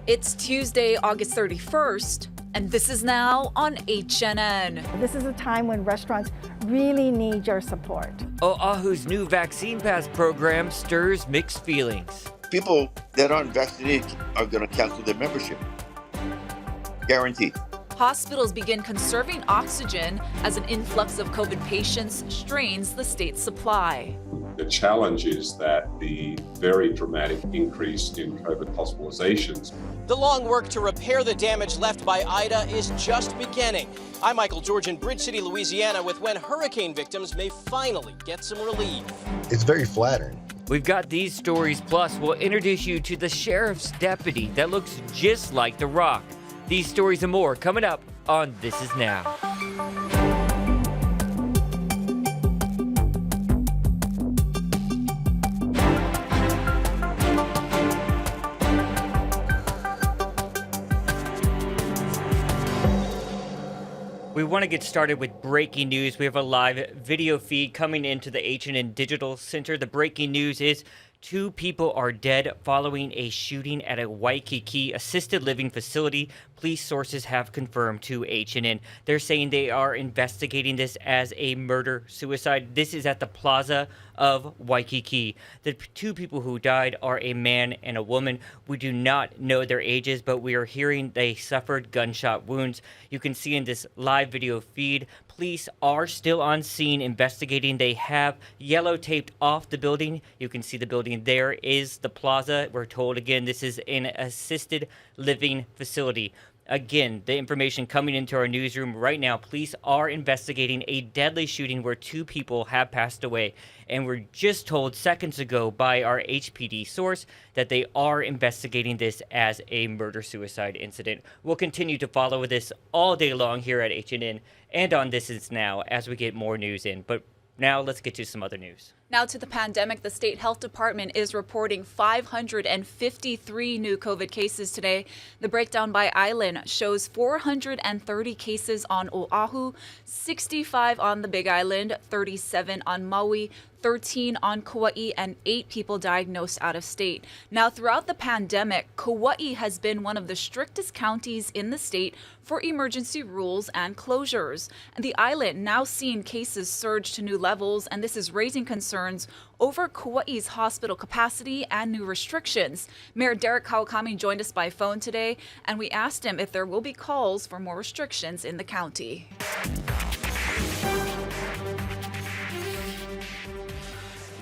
It's Tuesday, August 31st, and this is now on HNN. This is a time when restaurants really need your support. Oahu's new vaccine pass program stirs mixed feelings. People that aren't vaccinated are going to cancel their membership. Guaranteed. Hospitals begin conserving oxygen as an influx of COVID patients strains the state's supply. The challenge is that the very dramatic increase in COVID hospitalizations. The long work to repair the damage left by Ida is just beginning. I'm Michael George in Bridge City, Louisiana, with when hurricane victims may finally get some relief. It's very flattering. We've got these stories, plus we'll introduce you to the sheriff's deputy that looks just like The Rock. These stories and more coming up on This Is Now. We want to get started with breaking news. We have a live video feed coming into the HNN Digital Center. The breaking news is 2 people are dead following a shooting at a Waikiki assisted living facility. Police sources have confirmed to HNN. They're saying they are investigating this as a murder-suicide. This is at the plaza of Waikiki. The 2 people who died are a man and a woman. We do not know their ages, but we are hearing they suffered gunshot wounds. You can see in this live video feed, police are still on scene investigating. They have yellow taped off the building. You can see the building there is the plaza. We're told again this is an assisted living facility. Again, the information coming into our newsroom right now, police are investigating a deadly shooting where 2 people have passed away. And we're just told seconds ago by our HPD source that they are investigating this as a murder-suicide incident. We'll continue to follow this all day long here at HNN and on This Is Now as we get more news in. But now let's get to some other news. Now to the pandemic, the state health department is reporting 553 new COVID cases today. The breakdown by island shows 430 cases on Oahu, 65 on the Big Island, 37 on Maui, 13 on Kauai, and 8 people diagnosed out of state. Now, throughout the pandemic, Kauai has been one of the strictest counties in the state for emergency rules and closures. And the island now seeing cases surge to new levels, and this is raising concerns over Kauai's hospital capacity and new restrictions. Mayor Derek Kawakami joined us by phone today, and we asked him if there will be calls for more restrictions in the county.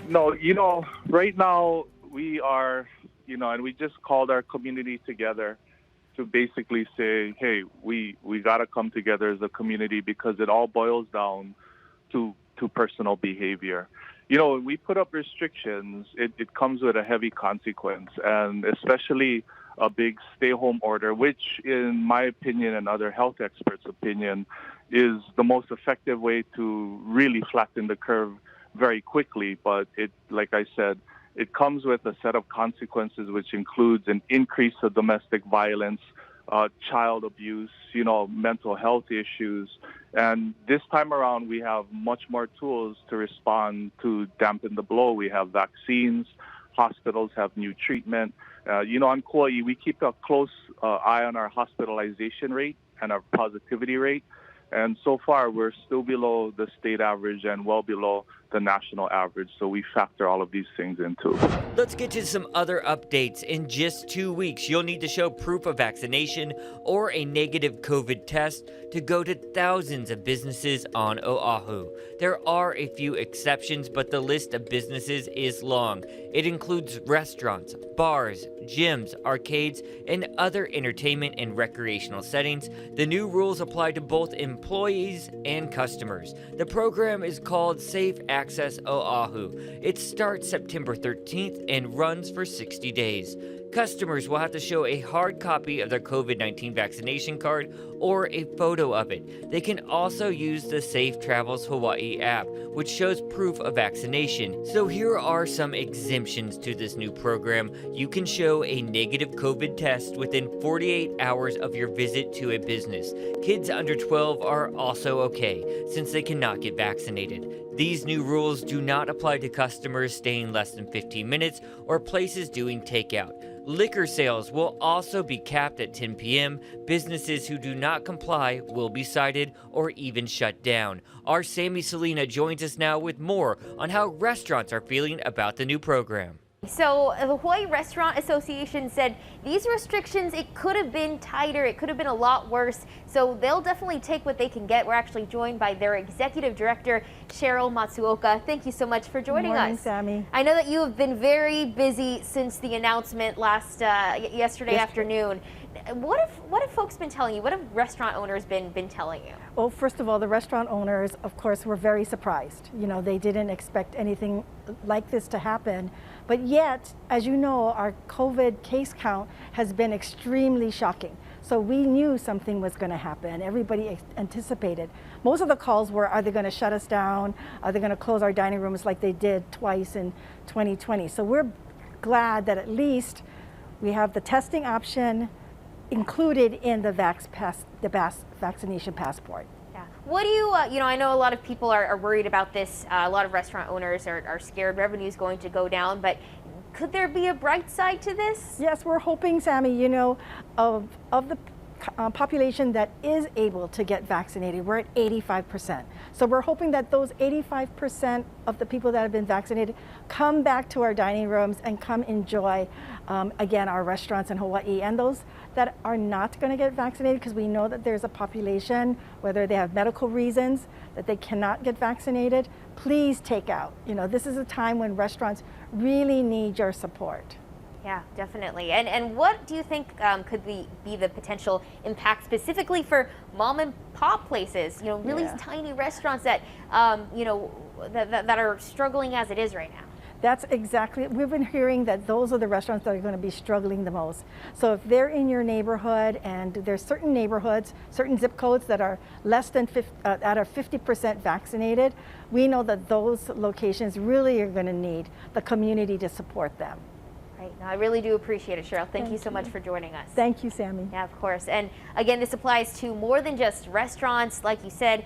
No, right now we are, and we just called our community together to basically say, hey, we got to come together as a community because it all boils down to personal behavior. When we put up restrictions, it comes with a heavy consequence, and especially a big stay-home order, which in my opinion and other health experts' opinion is the most effective way to really flatten the curve very quickly. But like I said, it comes with a set of consequences, which includes an increase of domestic violence, child abuse, mental health issues. And this time around, we have much more tools to respond to dampen the blow. We have vaccines. Hospitals have new treatment. On Kauai, we keep a close eye on our hospitalization rate and our positivity rate. And so far, we're still below the state average and well below the national average. So we factor all of these things into. Let's get to some other updates. In just 2 weeks, you'll need to show proof of vaccination or a negative COVID test to go to thousands of businesses on Oahu. There are a few exceptions, but the list of businesses is long. It includes restaurants, bars, gyms, arcades, and other entertainment and recreational settings. The new rules apply to both employees and customers. The program is called Safe Access Oahu. It starts September 13th and runs for 60 days. Customers will have to show a hard copy of their COVID-19 vaccination card or a photo of it. They can also use the Safe Travels Hawaii app, which shows proof of vaccination. So here are some exemptions to this new program. You can show a negative COVID test within 48 hours of your visit to a business. Kids under 12 are also okay, since they cannot get vaccinated. These new rules do not apply to customers staying less than 15 minutes or places doing takeout. Liquor sales will also be capped at 10 p.m. Businesses who do not comply will be cited or even shut down. Our Sammy Selena joins us now with more on how restaurants are feeling about the new program. So the Hawaii Restaurant Association said these restrictions, it could have been tighter, it could have been a lot worse. So they'll definitely take what they can get. We're actually joined by their executive director, SHERYL Matsuoka. Thank you so much for joining Good morning, us. Sammy. I know that you have been very busy since the announcement yesterday afternoon. What have folks been telling you? What have restaurant owners been telling you? Well, first of all, the restaurant owners, of course, were very surprised. You know, they didn't expect anything like this to happen. But yet, as you know, our COVID case count has been extremely shocking. So we knew something was going to happen. Everybody anticipated. Most of the calls were, are they going to shut us down? Are they going to close our dining rooms like they did twice in 2020? So we're glad that at least we have the testing option included in the vaccination passport. Yeah. What do you, I know a lot of people are worried about this. A lot of restaurant owners are scared revenue is going to go down, but could there be a bright side to this? Yes, we're hoping, Sammy, you know, of the population that is able to get vaccinated, we're at 85%. So we're hoping that those 85% of the people that have been vaccinated come back to our dining rooms and come enjoy, again, our restaurants in Hawaii. And those that are not going to get vaccinated, because we know that there's a population, whether they have medical reasons that they cannot get vaccinated, please take out. You know, this is a time when restaurants really need your support. Yeah, definitely. And what do you think could be the potential impact specifically for mom and pop places? You know, really tiny restaurants that, that are struggling as it is right now. That's exactly, we've been hearing that those are the restaurants that are going to be struggling the most. So if they're in your neighborhood, and there's certain neighborhoods, certain zip codes that are less than 50% vaccinated, we know that those locations really are going to need the community to support them. Right. No, I really do appreciate it, SHERYL. Thank you so much for joining us. Thank you, Sammy. Yeah, of course. And again, this applies to more than just restaurants, like you said,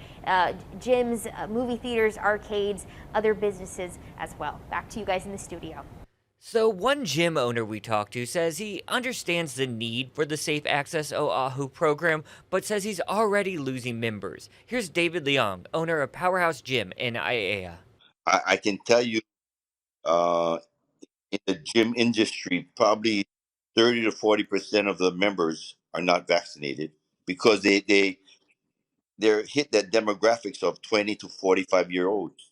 gyms, movie theaters, arcades, other businesses as well. Back to you guys in the studio. So one gym owner we talked to says he understands the need for the Safe Access Oahu program, but says he's already losing members. Here's David LEONG, owner of Powerhouse Gym in AIEA. I can tell you, in the gym industry, probably 30 to 40% of the members are not vaccinated because they're hit that demographics of 20 to 45-year-olds,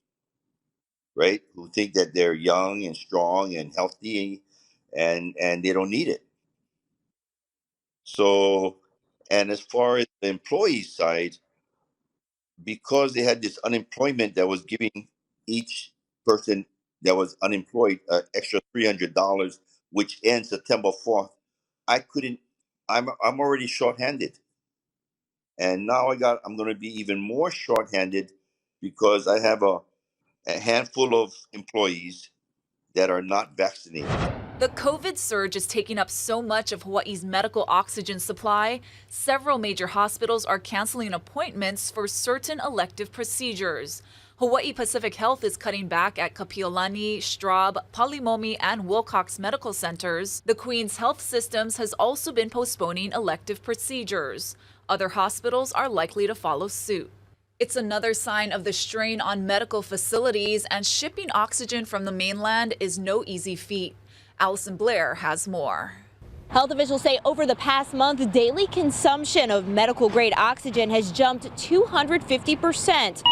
right? Who think that they're young and strong and healthy, and they don't need it. So, and as far as the employee side, because they had this unemployment that was giving each person that was unemployed extra $300, which ends September 4th, I'm already shorthanded. And now I'm going to be even more shorthanded because I have a handful of employees that are not vaccinated. The COVID surge is taking up so much of Hawaii's medical oxygen supply. Several major hospitals are canceling appointments for certain elective procedures. Hawaii Pacific Health is cutting back at Kapiolani, Straub, Palimomi, and Wilcox medical centers. The Queen's Health Systems has also been postponing elective procedures. Other hospitals are likely to follow suit. It's another sign of the strain on medical facilities, and shipping oxygen from the mainland is no easy feat. Allison Blair has more. Health officials say over the past month, daily consumption of medical-grade oxygen has jumped 250%.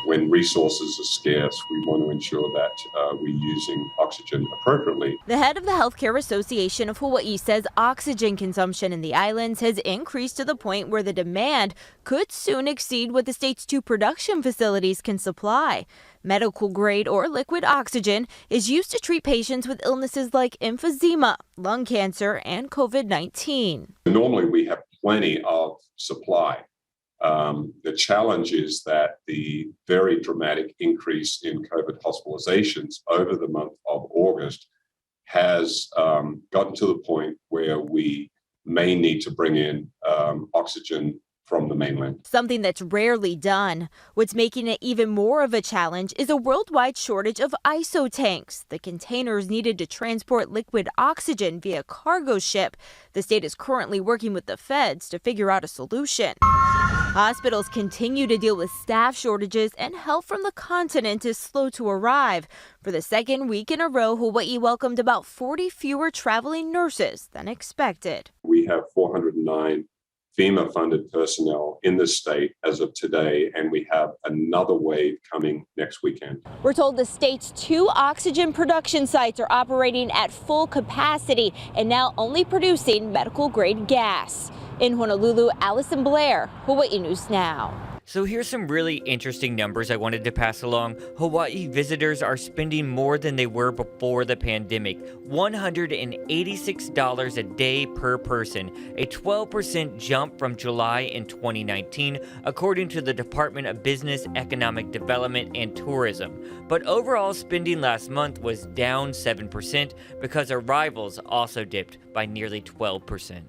When resources are scarce, we want to ensure that we're using oxygen appropriately. The head of the Healthcare Association of Hawaii says oxygen consumption in the islands has increased to the point where the demand could soon exceed what the state's 2 production facilities can supply. Medical grade or liquid oxygen is used to treat patients with illnesses like emphysema, lung cancer, and COVID-19. Normally, we have plenty of supply. The challenge is that the very dramatic increase in COVID hospitalizations over the month of August has gotten to the point where we may need to bring in oxygen from the mainland. Something that's rarely done. What's making it even more of a challenge is a worldwide shortage of ISO tanks, the containers needed to transport liquid oxygen via cargo ship. The state is currently working with the feds to figure out a solution. Hospitals continue to deal with staff shortages, and help from the continent is slow to arrive. For the second week in a row, Hawaii welcomed about 40 fewer traveling nurses than expected. We have 409 FEMA-funded personnel in the state as of today, and we have another wave coming next weekend. We're told the state's 2 oxygen production sites are operating at full capacity and now only producing medical-grade gas. In Honolulu, Allison Blair, Hawaii News Now. So here's some really interesting numbers I wanted to pass along. Hawaii visitors are spending more than they were before the pandemic, $186 a day per person, a 12% jump from July in 2019, according to the Department of Business, Economic Development, and Tourism. But overall spending last month was down 7% because arrivals also dipped by nearly 12%.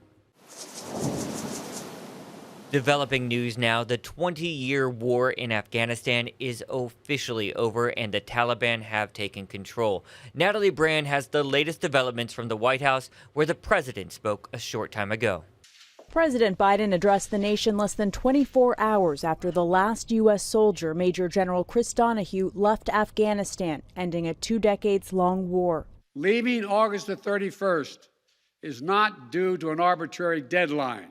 Developing news now, the 20-year war in Afghanistan is officially over and the Taliban have taken control. Natalie Brand has the latest developments from the White House, where the president spoke a short time ago. President Biden addressed the nation less than 24 hours after the last U.S. soldier, Major General Chris Donahue, left Afghanistan, ending a 2 decades-long war. Leaving August the 31st is not due to an arbitrary deadline.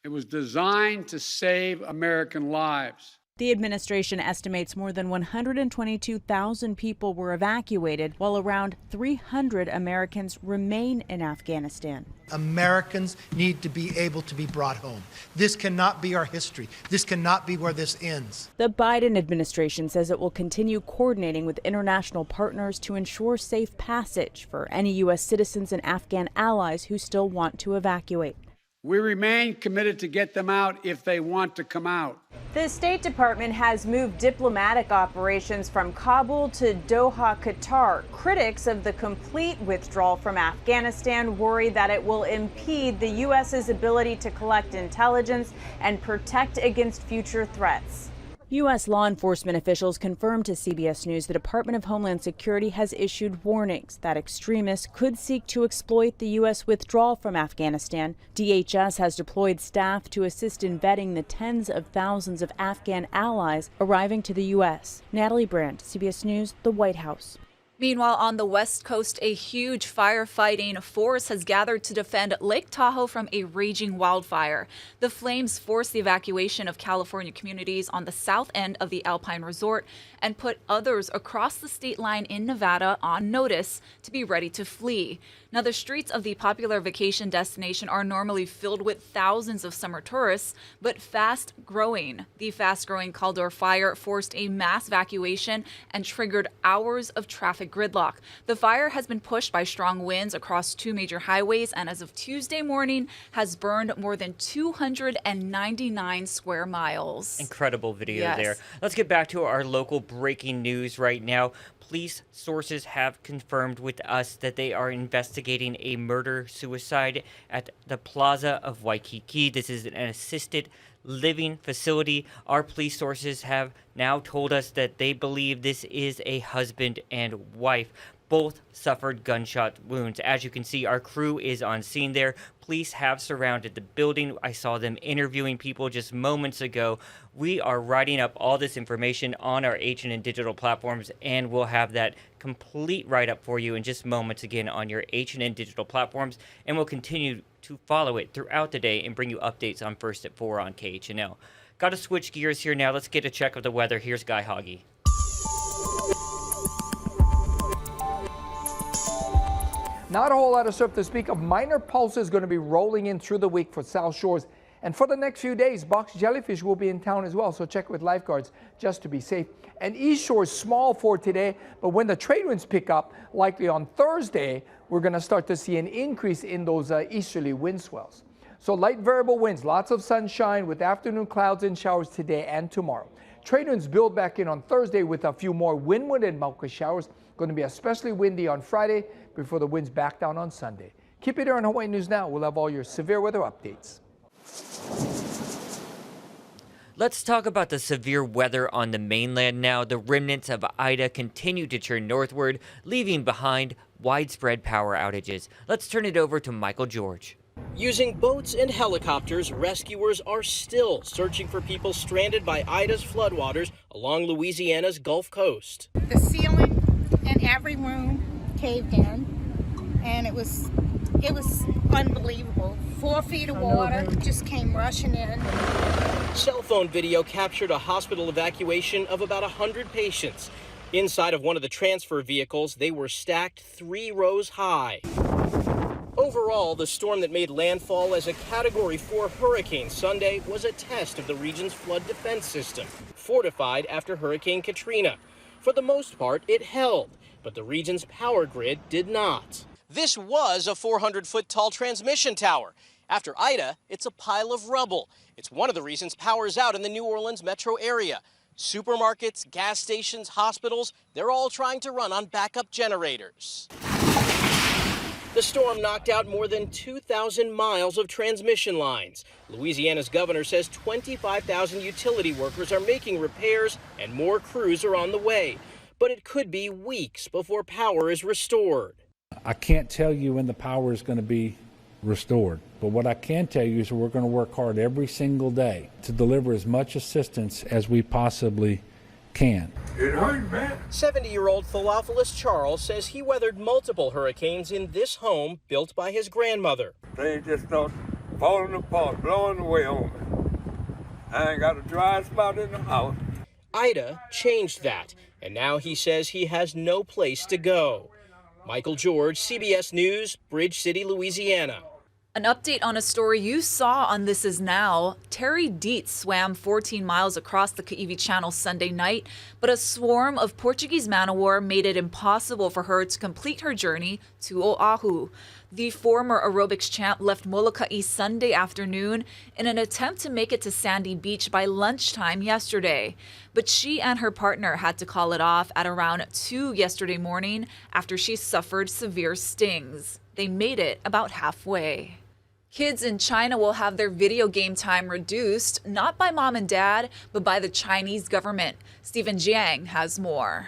It was designed to save American lives. The administration estimates more than 122,000 people were evacuated, while around 300 Americans remain in Afghanistan. Americans need to be able to be brought home. This cannot be our history. This cannot be where this ends. The Biden administration says it will continue coordinating with international partners to ensure safe passage for any U.S. citizens and Afghan allies who still want to evacuate. We remain committed to get them out if they want to come out. The State Department has moved diplomatic operations from Kabul to Doha, Qatar. Critics of the complete withdrawal from Afghanistan worry that it will impede the U.S.'s ability to collect intelligence and protect against future threats. U.S. law enforcement officials confirmed to CBS News the Department of Homeland Security has issued warnings that extremists could seek to exploit the U.S. withdrawal from Afghanistan. DHS has deployed staff to assist in vetting the tens of thousands of Afghan allies arriving to the U.S. Natalie Brandt, CBS News, the White House. Meanwhile, on the West Coast, a huge firefighting force has gathered to defend Lake Tahoe from a raging wildfire. The flames forced the evacuation of California communities on the south end of the Alpine Resort and put others across the state line in Nevada on notice to be ready to flee. Now, the streets of the popular vacation destination are normally filled with thousands of summer tourists, but the fast-growing CALDOR fire forced a mass evacuation and triggered hours of traffic gridlock. The fire has been pushed by strong winds across 2 major highways and as of Tuesday morning has burned more than 299 square miles. Incredible video there. Let's get back to our local breaking news right now. Police sources have confirmed with us that they are investigating a murder-suicide at the Plaza of Waikiki. This is an assisted living facility. Our police sources have now told us that they believe this is a husband and wife. Both suffered gunshot wounds. As you can see, our crew is on scene there. Police have surrounded the building. I saw them interviewing people just moments ago. We are writing up all this information on our HNN digital platforms, and we'll have that complete write-up for you in just moments again on your HNN digital platforms, and we'll continue to follow it throughout the day and bring you updates on First at 4 on KHNL. Got to switch gears here now. Let's get a check of the weather. Here's Guy Hoggy. Not a whole lot of surf to speak of. Minor pulses going to be rolling in through the week for South Shores. And for the next few days, box jellyfish will be in town as well, so check with lifeguards just to be safe. And East Shore is small for today, but when the trade winds pick up, likely on Thursday, we're going to start to see an increase in those easterly wind swells. So light variable winds, lots of sunshine with afternoon clouds and showers today and tomorrow. Trade winds build back in on Thursday with a few more windward and Mauka showers. Going to be especially windy on Friday before the winds back down on Sunday. Keep it here on Hawaii News Now. We'll have all your severe weather updates. Let's talk about the severe weather on the mainland now. The remnants of Ida continue to turn northward, leaving behind widespread power outages. Let's turn it over to Michael George. Using boats and helicopters, rescuers are still searching for people stranded by Ida's floodwaters along Louisiana's Gulf Coast. The ceiling in every room caved in, and it was unbelievable. 4 feet of water just came rushing in. Cell phone video captured a hospital evacuation of about 100 patients. Inside of one of the transfer vehicles, they were stacked 3 rows high. Overall, the storm that made landfall as a Category 4 hurricane Sunday was a test of the region's flood defense system, fortified after Hurricane Katrina. For the most part, it held, but the region's power grid did not. This was a 400-foot tall transmission tower. After Ida, it's a pile of rubble. It's one of the reasons power is out in the New Orleans metro area. Supermarkets, gas stations, hospitals, they're all trying to run on backup generators. The storm knocked out more than 2,000 miles of transmission lines. Louisiana's governor says 25,000 utility workers are making repairs and more crews are on the way. But it could be weeks before power is restored. I can't tell you when the power is going to be restored, but what I can tell you is we're going to work hard every single day to deliver as much assistance as we possibly can. It hurt, man. 70-year-old Theophilus Charles says he weathered multiple hurricanes in this home built by his grandmother. They just start falling apart, blowing away on me. I ain't got a dry spot in the house. Ida changed that, and now he says he has no place to go. Michael George, CBS News, Bridge City, Louisiana. An update on a story you saw on This Is Now. Terry Dietz swam 14 miles across the Kaiwi Channel Sunday night, but a swarm of Portuguese man-o-war made it impossible for her to complete her journey to Oahu. The former aerobics champ left Molokai Sunday afternoon in an attempt to make it to Sandy Beach by lunchtime yesterday. But she and her partner had to call it off at around 2 yesterday morning after she suffered severe stings. They made it about halfway. Kids in China will have their video game time reduced, not by mom and dad, but by the Chinese government. Stephen Jiang has more.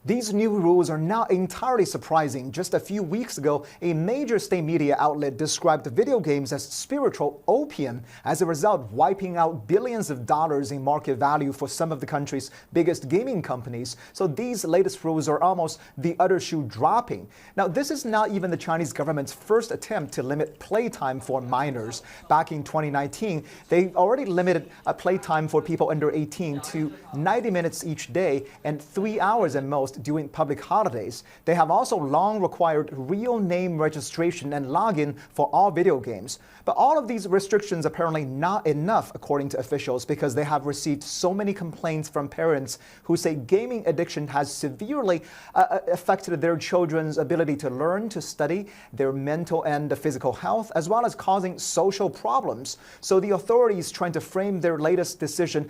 These new rules are not entirely surprising. Just a few weeks ago, a major state media outlet described video games as spiritual opium, as a result wiping out billions of dollars in market value for some of the country's biggest gaming companies. So these latest rules are almost the other shoe dropping. Now, this is not even the Chinese government's first attempt to limit playtime for minors. Back in 2019, they already limited playtime for people under 18 to 90 minutes each day and 3 hours at most during public holidays. They have also long required real name registration and login for all video games. But all of these restrictions apparently not enough, according to officials, because they have received so many complaints from parents who say gaming addiction has severely affected their children's ability to learn, to study, their mental and physical health, as well as causing social problems. So the authorities trying to frame their latest decision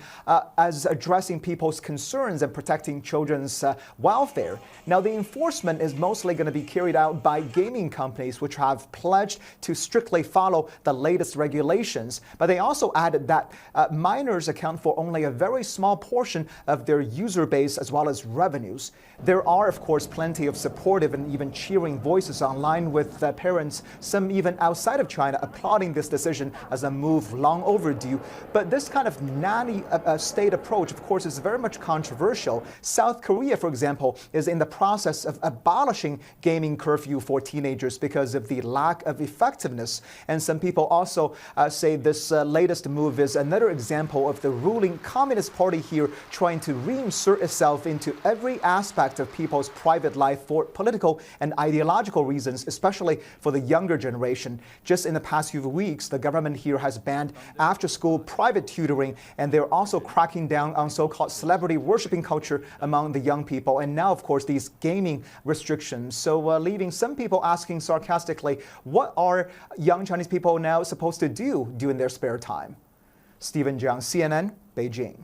as addressing people's concerns and protecting children's welfare. Now, the enforcement is mostly going to be carried out by gaming companies, which have pledged to strictly follow the latest regulations. But they also added that minors account for only a very small portion of their user base as well as revenues. There are, of course, plenty of supportive and even cheering voices online, with parents, some even outside of China, applauding this decision as a move long overdue. But this kind of nanny state approach, of course, is very much controversial. South Korea, for example, is in the process of abolishing gaming curfew for teenagers because of the lack of effectiveness. And some people also say this latest move is another example of the ruling Communist Party here trying to reinsert itself into every aspect of people's private life for political and ideological reasons, especially for the younger generation. Just in the past few weeks, the government here has banned after-school private tutoring, and they're also cracking down on so-called celebrity worshipping culture among the young people. And now, of course, these gaming restrictions. So leaving some people asking sarcastically, what are young Chinese people now supposed to do during their spare time? Stephen Jiang, CNN, Beijing.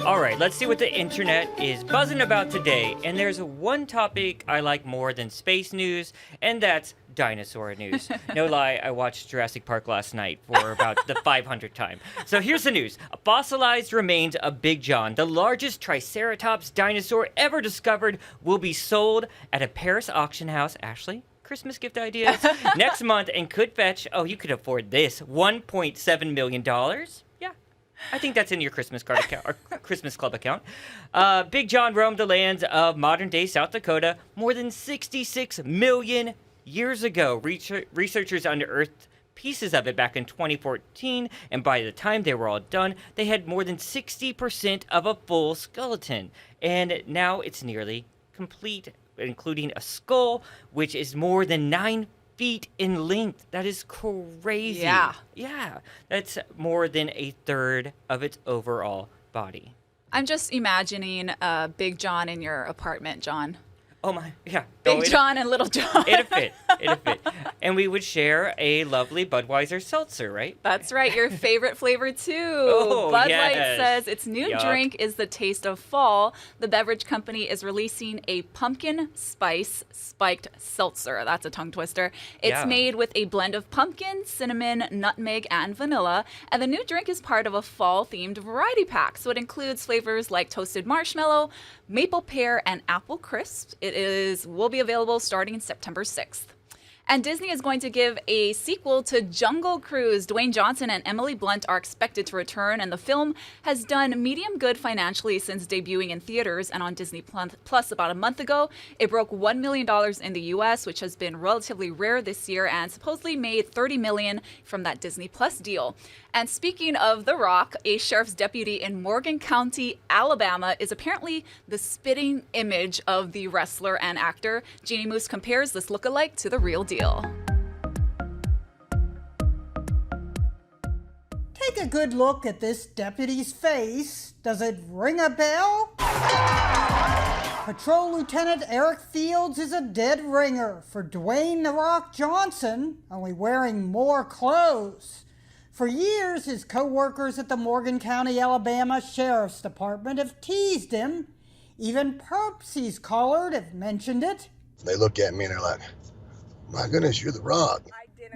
All right, let's see what the internet is buzzing about today. And there's one topic I like more than space news, and that's dinosaur news. No lie, I watched Jurassic Park last night for about the 500th time. So here's the news. Fossilized remains of Big John, the largest Triceratops dinosaur ever discovered, will be sold at a Paris auction house. Ashley? Christmas gift ideas next month and could fetch, oh, you could afford this, $1.7 million. Yeah, I think that's in your Christmas card account or Christmas club account. Big John roamed the lands of modern-day South Dakota more than 66 million years ago. Researchers unearthed pieces of it back in 2014, and by the time they were all done, they had more than 60% of a full skeleton. And now it's nearly complete, including a skull, which is more than 9 feet in length. That is crazy. Yeah. That's more than a third of its overall body. I'm just imagining Big John in your apartment, John. Oh my, yeah. Big John and Little John. It'd fit. And we would share a lovely Budweiser seltzer, right? That's right, your favorite flavor too. Oh, Bud yes. Light says its new drink is the taste of fall. The beverage company is releasing a pumpkin spice spiked seltzer. That's a tongue twister. It's made with a blend of pumpkin, cinnamon, nutmeg, and vanilla. And the new drink is part of a fall-themed variety pack. So it includes flavors like toasted marshmallow, maple pear, and apple crisp. Will be available starting September 6th. And Disney is going to give a sequel to Jungle Cruise. Dwayne Johnson and Emily Blunt are expected to return, and the film has done medium good financially since debuting in theaters and on Disney Plus about a month ago. It broke $1 million in the U.S., which has been relatively rare this year, and supposedly made $30 million from that Disney Plus deal. And speaking of The Rock, a sheriff's deputy in Morgan County, Alabama, is apparently the spitting image of the wrestler and actor. Jeannie Moose compares this lookalike to the real deal. Take a good look at this deputy's face. Does it ring a bell? Patrol Lieutenant Eric Fields is a dead ringer for Dwayne "The Rock" Johnson, only wearing more clothes. For years, his co-workers at the Morgan County, Alabama Sheriff's Department have teased him. Even perps he's collared have mentioned it. They look at me and they're like, my goodness, you're The Rock.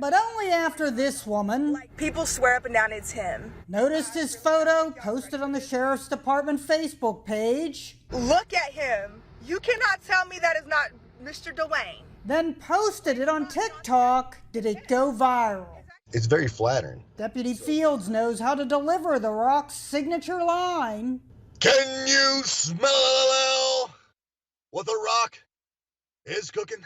But only after this woman, people swear up and down it's him, noticed his photo posted on the Sheriff's Department Facebook page. Look at him. You cannot tell me that is not Mr. Dwayne. Then posted it on TikTok. Did it go viral? It's very flattering. Deputy Fields knows how to deliver The Rock's signature line. Can you smell what The Rock is cooking?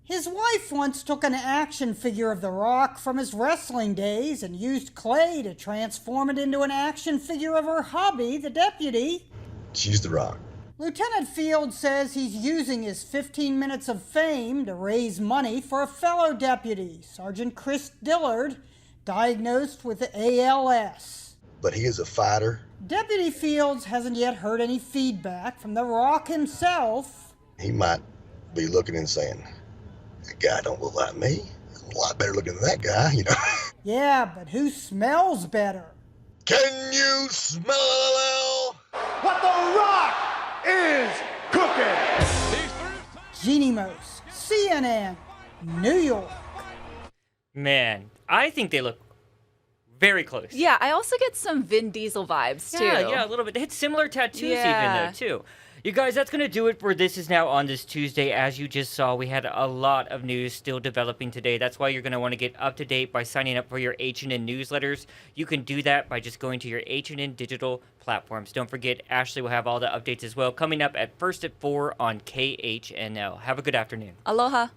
His wife once took an action figure of The Rock from his wrestling days and used clay to transform it into an action figure of her hubby, the deputy. She's The Rock. Lieutenant Fields says he's using his 15 minutes of fame to raise money for a fellow deputy, Sergeant Chris Dillard, diagnosed with ALS. But he is a fighter. Deputy Fields hasn't yet heard any feedback from The Rock himself. He might be looking and saying, that guy don't look like me. I'm a lot better looking than that guy, you know. Yeah, but who smells better? Can you smell what The Rock is cooking? Jeannie Moose, CNN, New York. Man, I think they look very close. Yeah, I also get some Vin Diesel vibes, too. Yeah, a little bit. They had similar tattoos even, though, too. You guys, that's going to do it for This Is Now on this Tuesday. As you just saw, we had a lot of news still developing today. That's why you're going to want to get up to date by signing up for your H&N newsletters. You can do that by just going to your H&N digital platforms. Don't forget, Ashley will have all the updates as well coming up at 1 at 4 on KHNL. Have a good afternoon. Aloha.